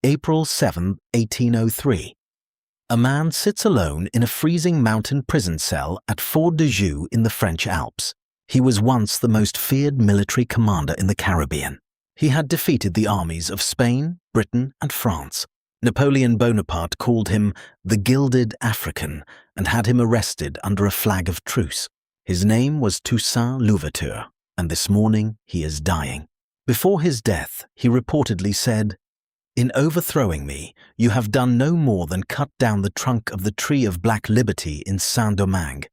April 7, 1803. A man sits alone in a freezing mountain prison cell at Fort de Joux in the French Alps. He was once the most feared military commander in the Caribbean. He had defeated the armies of Spain, Britain, and France. Napoleon Bonaparte called him the Gilded African and had him arrested under a flag of truce. His name was Toussaint Louverture, and this morning he is dying. Before his death, he reportedly said, "In overthrowing me, you have done no more than cut down the trunk of the tree of black liberty in Saint-Domingue.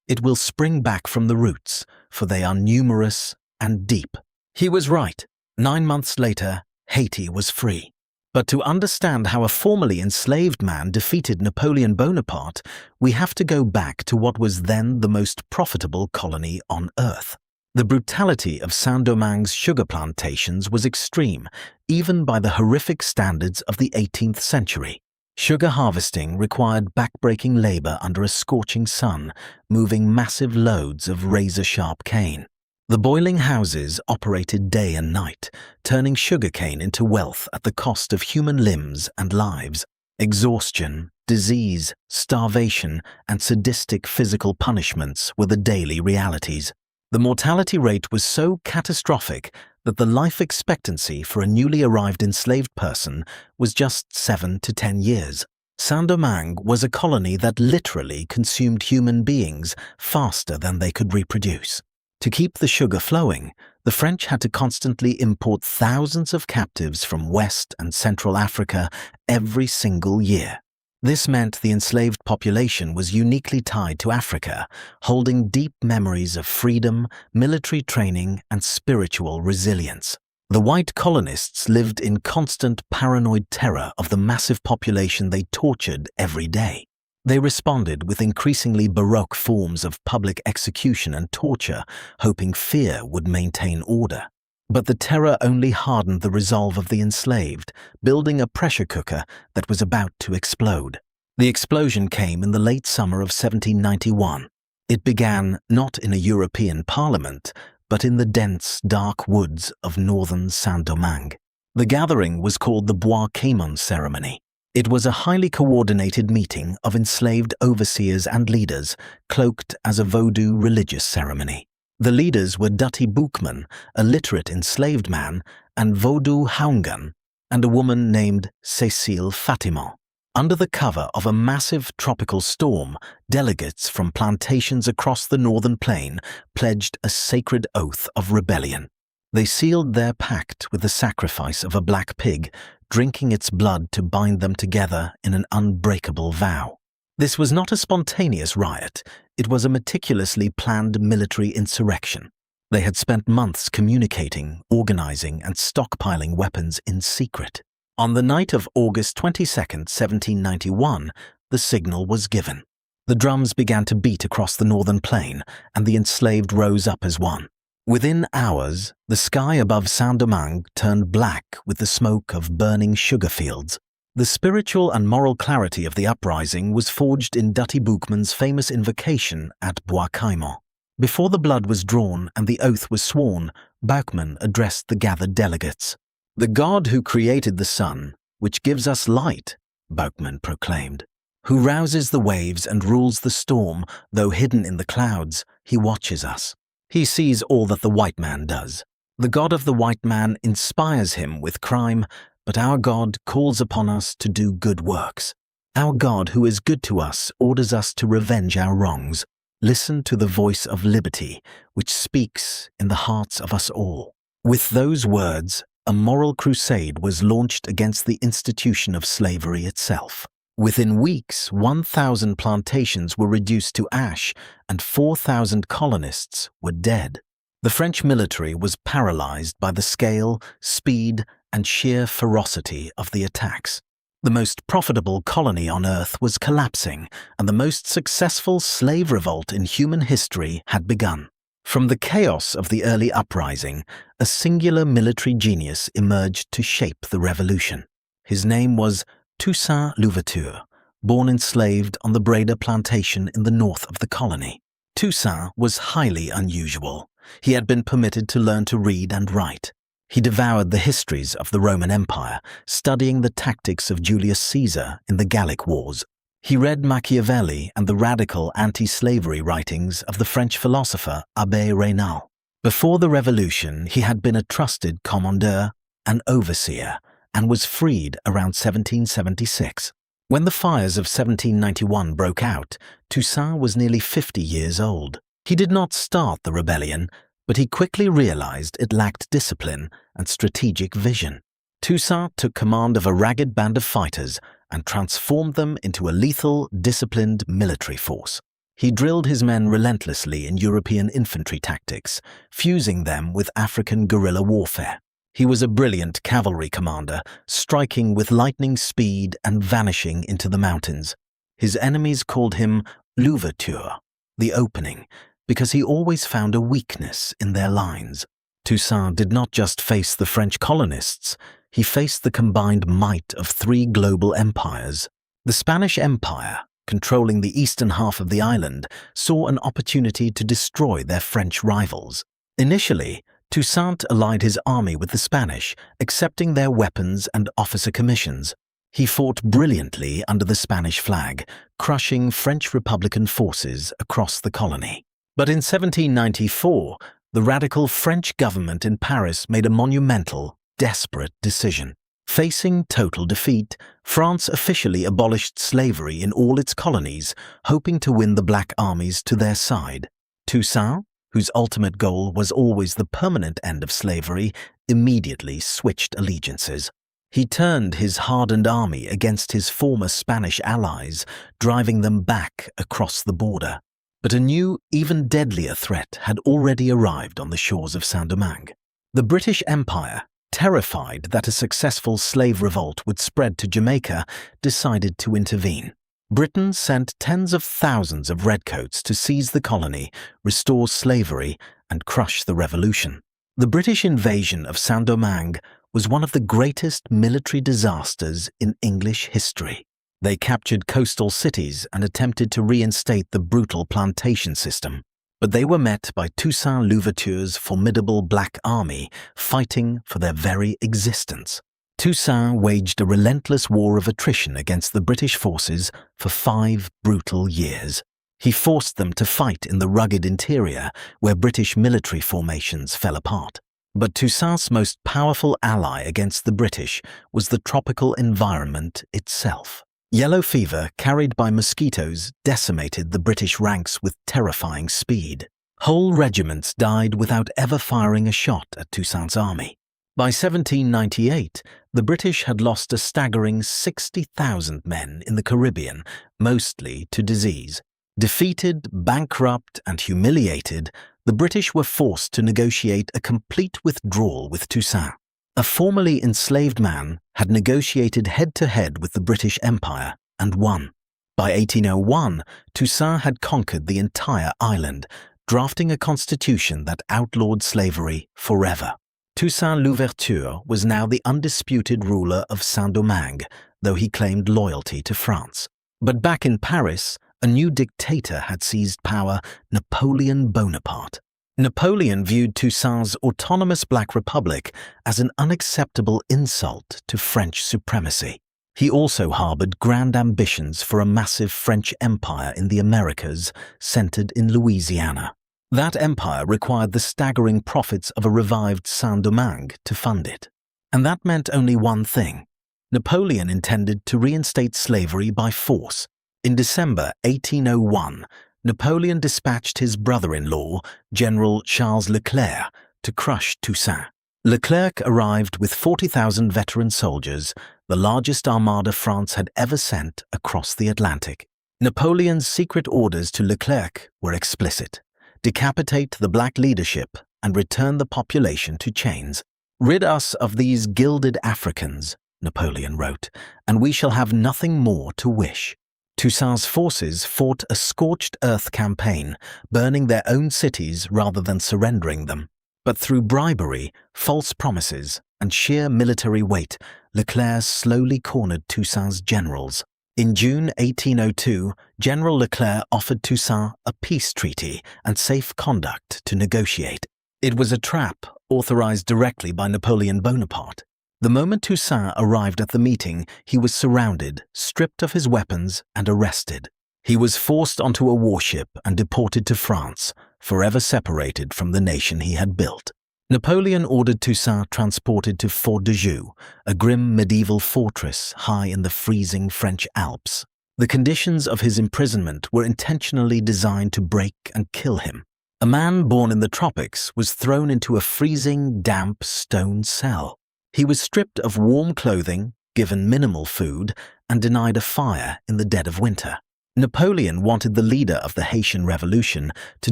It will spring back from the roots, for they are numerous and deep." He was right. 9 months later, Haiti was free. But to understand how a formerly enslaved man defeated Napoleon Bonaparte, we have to go back to what was then the most profitable colony on earth. The brutality of Saint-Domingue's sugar plantations was extreme, even by the horrific standards of the 18th century. Sugar harvesting required back-breaking labor under a scorching sun, moving massive loads of razor-sharp cane. The boiling houses operated day and night, turning sugarcane into wealth at the cost of human limbs and lives. Exhaustion, disease, starvation, and sadistic physical punishments were the daily realities. The mortality rate was so catastrophic that the life expectancy for a newly arrived enslaved person was just 7 to 10 years. Saint-Domingue was a colony that literally consumed human beings faster than they could reproduce. To keep the sugar flowing, the French had to constantly import thousands of captives from West and Central Africa every single year. This meant the enslaved population was uniquely tied to Africa, holding deep memories of freedom, military training, and spiritual resilience. The white colonists lived in constant paranoid terror of the massive population they tortured every day. They responded with increasingly baroque forms of public execution and torture, hoping fear would maintain order. But the terror only hardened the resolve of the enslaved, building a pressure cooker that was about to explode. The explosion came in the late summer of 1791. It began not in a European parliament, but in the dense, dark woods of northern Saint-Domingue. The gathering was called the Bois Caimon ceremony. It was a highly coordinated meeting of enslaved overseers and leaders, cloaked as a Vodou religious ceremony. The leaders were Dutty Boukman, a literate enslaved man, and Vodou Haungan, and a woman named Cécile Fatimont. Under the cover of a massive tropical storm, delegates from plantations across the northern plain pledged a sacred oath of rebellion. They sealed their pact with the sacrifice of a black pig, drinking its blood to bind them together in an unbreakable vow. This was not a spontaneous riot, it was a meticulously planned military insurrection. They had spent months communicating, organizing, and stockpiling weapons in secret. On the night of August 22, 1791, the signal was given. The drums began to beat across the northern plain, and the enslaved rose up as one. Within hours, the sky above Saint-Domingue turned black with the smoke of burning sugar fields. The spiritual and moral clarity of the uprising was forged in Dutty Boukman's famous invocation at Bois Caimon. Before the blood was drawn and the oath was sworn, Boukman addressed the gathered delegates. "The God who created the sun, which gives us light," Boukman proclaimed, "who rouses the waves and rules the storm, though hidden in the clouds, he watches us. He sees all that the white man does. The God of the white man inspires him with crime, but our God calls upon us to do good works. Our God who is good to us orders us to revenge our wrongs. Listen to the voice of liberty, which speaks in the hearts of us all." With those words, a moral crusade was launched against the institution of slavery itself. Within weeks, 1,000 plantations were reduced to ash and 4,000 colonists were dead. The French military was paralyzed by the scale, speed, and sheer ferocity of the attacks. The most profitable colony on earth was collapsing, and the most successful slave revolt in human history had begun. From the chaos of the early uprising, a singular military genius emerged to shape the revolution. His name was Toussaint Louverture, born enslaved on the Breda plantation in the north of the colony. Toussaint was highly unusual. He had been permitted to learn to read and write. He devoured the histories of the Roman Empire, studying the tactics of Julius Caesar in the Gallic Wars. He read Machiavelli and the radical anti-slavery writings of the French philosopher Abbé Raynal. Before the Revolution, he had been a trusted commandeur, an overseer, and was freed around 1776. When the fires of 1791 broke out, Toussaint was nearly 50 years old. He did not start the rebellion, but he quickly realized it lacked discipline and strategic vision. Toussaint took command of a ragged band of fighters and transformed them into a lethal, disciplined military force. He drilled his men relentlessly in European infantry tactics, fusing them with African guerrilla warfare. He was a brilliant cavalry commander, striking with lightning speed and vanishing into the mountains. His enemies called him Louverture, the opening, because he always found a weakness in their lines. Toussaint did not just face the French colonists, he faced the combined might of three global empires. The Spanish Empire, controlling the eastern half of the island, saw an opportunity to destroy their French rivals. Initially, Toussaint allied his army with the Spanish, accepting their weapons and officer commissions. He fought brilliantly under the Spanish flag, crushing French Republican forces across the colony. But in 1794, the radical French government in Paris made a monumental, desperate decision. Facing total defeat, France officially abolished slavery in all its colonies, hoping to win the black armies to their side. Toussaint, whose ultimate goal was always the permanent end of slavery, immediately switched allegiances. He turned his hardened army against his former Spanish allies, driving them back across the border. But a new, even deadlier threat had already arrived on the shores of Saint-Domingue. The British Empire, terrified that a successful slave revolt would spread to Jamaica, decided to intervene. Britain sent tens of thousands of redcoats to seize the colony, restore slavery, and crush the revolution. The British invasion of Saint-Domingue was one of the greatest military disasters in English history. They captured coastal cities and attempted to reinstate the brutal plantation system. But they were met by Toussaint Louverture's formidable Black Army, fighting for their very existence. Toussaint waged a relentless war of attrition against the British forces for 5 brutal years. He forced them to fight in the rugged interior, where British military formations fell apart. But Toussaint's most powerful ally against the British was the tropical environment itself. Yellow fever, carried by mosquitoes, decimated the British ranks with terrifying speed. Whole regiments died without ever firing a shot at Toussaint's army. By 1798, the British had lost a staggering 60,000 men in the Caribbean, mostly to disease. Defeated, bankrupt, and humiliated, the British were forced to negotiate a complete withdrawal with Toussaint. A formerly enslaved man had negotiated head-to-head with the British Empire and won. By 1801, Toussaint had conquered the entire island, drafting a constitution that outlawed slavery forever. Toussaint Louverture was now the undisputed ruler of Saint-Domingue, though he claimed loyalty to France. But back in Paris, a new dictator had seized power, Napoleon Bonaparte. Napoleon viewed Toussaint's autonomous Black Republic as an unacceptable insult to French supremacy. He also harbored grand ambitions for a massive French empire in the Americas, centered in Louisiana. That empire required the staggering profits of a revived Saint-Domingue to fund it. And that meant only one thing. Napoleon intended to reinstate slavery by force. In December 1801, Napoleon dispatched his brother-in-law, General Charles Leclerc, to crush Toussaint. Leclerc arrived with 40,000 veteran soldiers, the largest armada France had ever sent across the Atlantic. Napoleon's secret orders to Leclerc were explicit: decapitate the black leadership and return the population to chains. Rid us of these gilded Africans, Napoleon wrote, and we shall have nothing more to wish. Toussaint's forces fought a scorched earth campaign, burning their own cities rather than surrendering them. But through bribery, false promises, and sheer military weight, Leclerc slowly cornered Toussaint's generals. In June 1802, General Leclerc offered Toussaint a peace treaty and safe conduct to negotiate. It was a trap authorized directly by Napoleon Bonaparte. The moment Toussaint arrived at the meeting, he was surrounded, stripped of his weapons, and arrested. He was forced onto a warship and deported to France, forever separated from the nation he had built. Napoleon ordered Toussaint transported to Fort de Joux, a grim medieval fortress high in the freezing French Alps. The conditions of his imprisonment were intentionally designed to break and kill him. A man born in the tropics was thrown into a freezing, damp stone cell. He was stripped of warm clothing, given minimal food, and denied a fire in the dead of winter. Napoleon wanted the leader of the Haitian Revolution to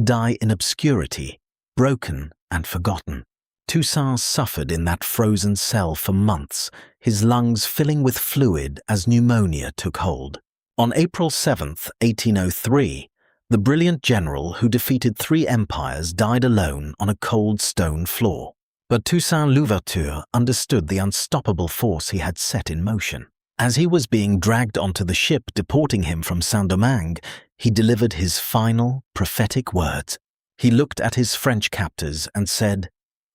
die in obscurity, broken and forgotten. Toussaint suffered in that frozen cell for months, his lungs filling with fluid as pneumonia took hold. On April 7, 1803, the brilliant general who defeated 3 empires died alone on a cold stone floor. But Toussaint Louverture understood the unstoppable force he had set in motion. As he was being dragged onto the ship deporting him from Saint-Domingue, he delivered his final, prophetic words. He looked at his French captors and said,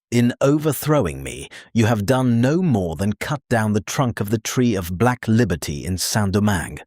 "In overthrowing me, you have done no more than cut down the trunk of the tree of black liberty in Saint-Domingue.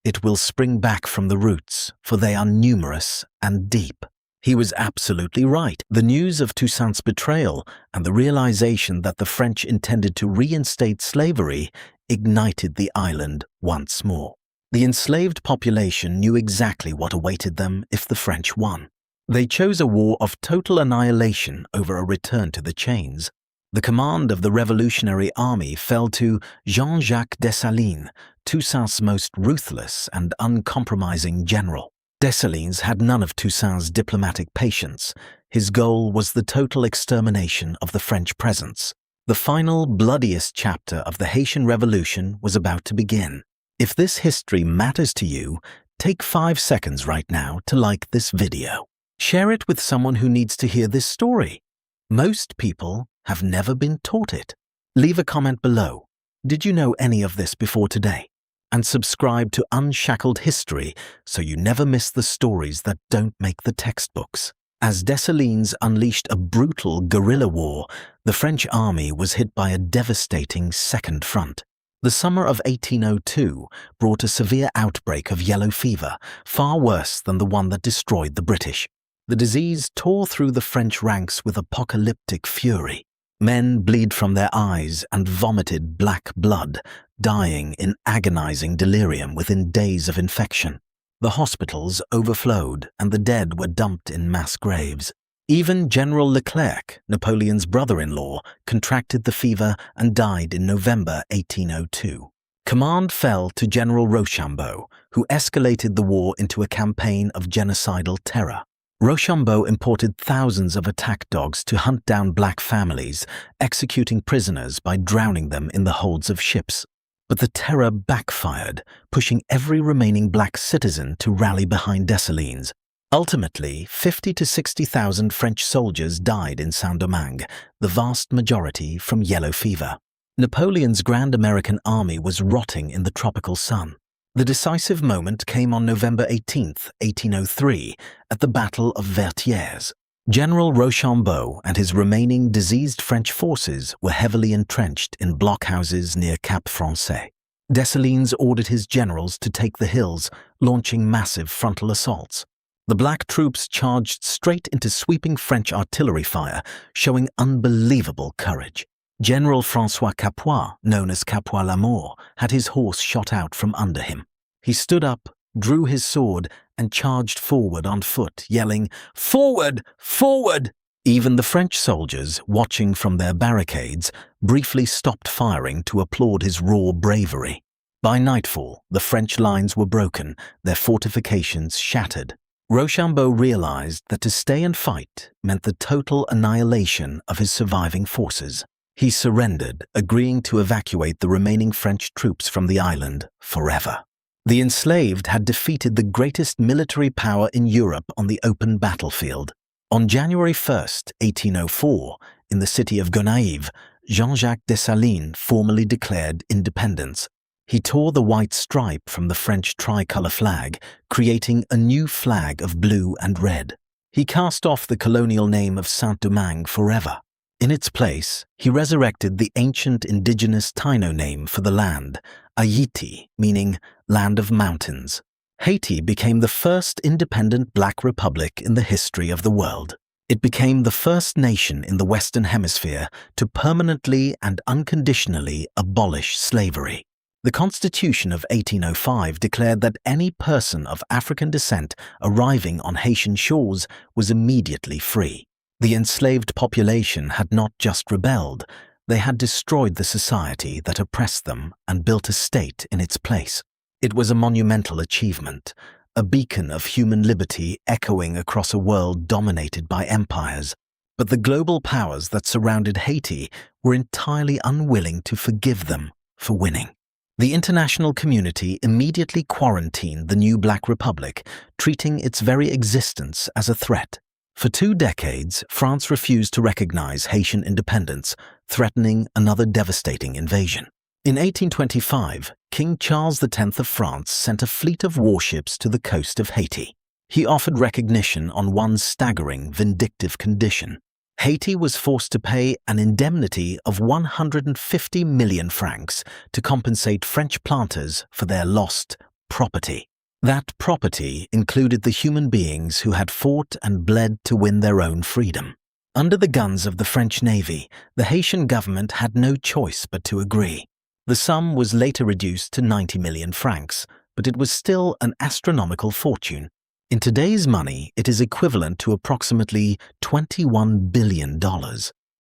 It will spring back from the roots, for they are numerous and deep." He was absolutely right. The news of Toussaint's betrayal and the realization that the French intended to reinstate slavery ignited the island once more. The enslaved population knew exactly what awaited them if the French won. They chose a war of total annihilation over a return to the chains. The command of the Revolutionary Army fell to Jean-Jacques Dessalines, Toussaint's most ruthless and uncompromising general. Dessalines had none of Toussaint's diplomatic patience. His goal was the total extermination of the French presence. The final, bloodiest chapter of the Haitian Revolution was about to begin. If this history matters to you, take 5 seconds right now to like this video. Share it with someone who needs to hear this story. Most people have never been taught it. Leave a comment below. Did you know any of this before today? And subscribe to Unshackled History so you never miss the stories that don't make the textbooks. As Dessalines unleashed a brutal guerrilla war, the French army was hit by a devastating second front. The summer of 1802 brought a severe outbreak of yellow fever, far worse than the one that destroyed the British. The disease tore through the French ranks with apocalyptic fury. Men bled from their eyes and vomited black blood, dying in agonizing delirium within days of infection. The hospitals overflowed and the dead were dumped in mass graves. Even General Leclerc, Napoleon's brother-in-law, contracted the fever and died in November 1802. Command fell to General Rochambeau, who escalated the war into a campaign of genocidal terror. Rochambeau imported thousands of attack dogs to hunt down black families, executing prisoners by drowning them in the holds of ships. But the terror backfired, pushing every remaining black citizen to rally behind Dessalines. Ultimately, 50 to 60,000 French soldiers died in Saint-Domingue, the vast majority from yellow fever. Napoleon's Grand American Army was rotting in the tropical sun. The decisive moment came on November 18, 1803, at the Battle of Vertières. General Rochambeau and his remaining diseased French forces were heavily entrenched in blockhouses near Cap Français. Dessalines ordered his generals to take the hills, launching massive frontal assaults. The black troops charged straight into sweeping French artillery fire, showing unbelievable courage. General François Capois, known as Capois l'Amour, had his horse shot out from under him. He stood up, drew his sword, and charged forward on foot, yelling, "Forward! Forward!" Even the French soldiers, watching from their barricades, briefly stopped firing to applaud his raw bravery. By nightfall, the French lines were broken, their fortifications shattered. Rochambeau realized that to stay and fight meant the total annihilation of his surviving forces. He surrendered, agreeing to evacuate the remaining French troops from the island forever. The enslaved had defeated the greatest military power in Europe on the open battlefield. On January 1, 1804, in the city of Gonaïves, Jean-Jacques Dessalines formally declared independence. He tore the white stripe from the French tricolour flag, creating a new flag of blue and red. He cast off the colonial name of Saint-Domingue forever. In its place, he resurrected the ancient indigenous Taino name for the land, Haiti, meaning land of mountains. Haiti became the first independent Black republic in the history of the world. It became the first nation in the Western Hemisphere to permanently and unconditionally abolish slavery. The Constitution of 1805 declared that any person of African descent arriving on Haitian shores was immediately free. The enslaved population had not just rebelled, they had destroyed the society that oppressed them and built a state in its place. It was a monumental achievement, a beacon of human liberty echoing across a world dominated by empires. But the global powers that surrounded Haiti were entirely unwilling to forgive them for winning. The international community immediately quarantined the new Black Republic, treating its very existence as a threat. For 2 decades, France refused to recognize Haitian independence, threatening another devastating invasion. In 1825, King Charles X of France sent a fleet of warships to the coast of Haiti. He offered recognition on one staggering, vindictive condition. Haiti was forced to pay an indemnity of 150 million francs to compensate French planters for their lost property. That property included the human beings who had fought and bled to win their own freedom. Under the guns of the French Navy, the Haitian government had no choice but to agree. The sum was later reduced to 90 million francs, but it was still an astronomical fortune. In today's money, it is equivalent to approximately $21 billion.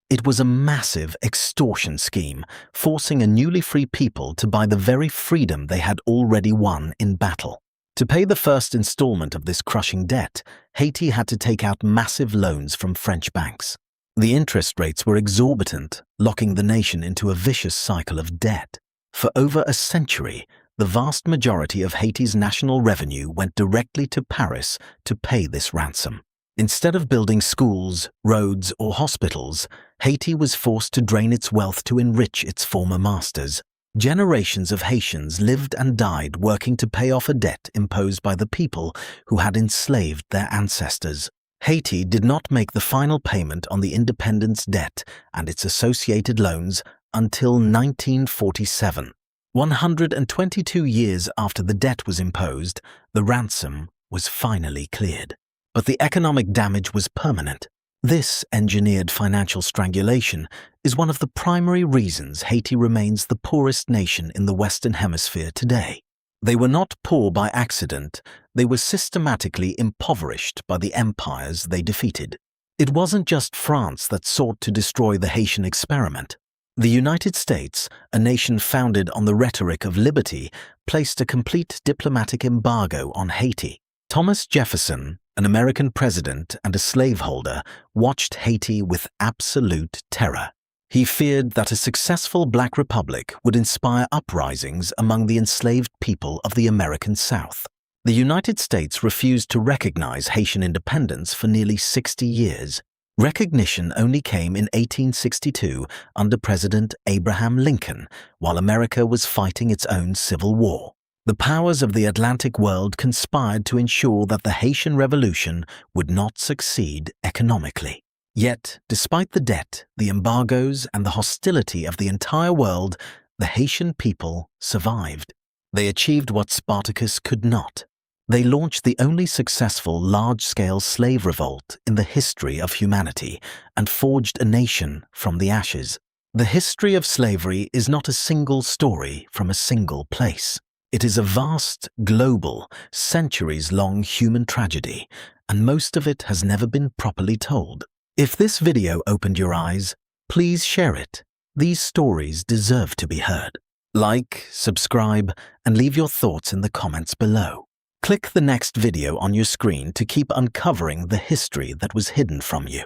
It was a massive extortion scheme, forcing a newly free people to buy the very freedom they had already won in battle. To pay the first installment of this crushing debt, Haiti had to take out massive loans from French banks. The interest rates were exorbitant, locking the nation into a vicious cycle of debt. For over a century, the vast majority of Haiti's national revenue went directly to Paris to pay this ransom. Instead of building schools, roads, or hospitals, Haiti was forced to drain its wealth to enrich its former masters. Generations of Haitians lived and died working to pay off a debt imposed by the people who had enslaved their ancestors. Haiti did not make the final payment on the independence debt and its associated loans until 1947. 122 years after the debt was imposed, the ransom was finally cleared. But the economic damage was permanent. This engineered financial strangulation is one of the primary reasons Haiti remains the poorest nation in the Western Hemisphere today. They were not poor by accident, they were systematically impoverished by the empires they defeated. It wasn't just France that sought to destroy the Haitian experiment. The United States, a nation founded on the rhetoric of liberty, placed a complete diplomatic embargo on Haiti. Thomas Jefferson, an American president and a slaveholder, watched Haiti with absolute terror. He feared that a successful Black Republic would inspire uprisings among the enslaved people of the American South. The United States refused to recognize Haitian independence for nearly 60 years. Recognition only came in 1862 under President Abraham Lincoln, while America was fighting its own civil war. The powers of the Atlantic world conspired to ensure that the Haitian Revolution would not succeed economically. Yet, despite the debt, the embargoes, and the hostility of the entire world, the Haitian people survived. They achieved what Spartacus could not. They launched the only successful large-scale slave revolt in the history of humanity and forged a nation from the ashes. The history of slavery is not a single story from a single place. It is a vast, global, centuries-long human tragedy, and most of it has never been properly told. If this video opened your eyes, please share it. These stories deserve to be heard. Like, subscribe, and leave your thoughts in the comments below. Click the next video on your screen to keep uncovering the history that was hidden from you.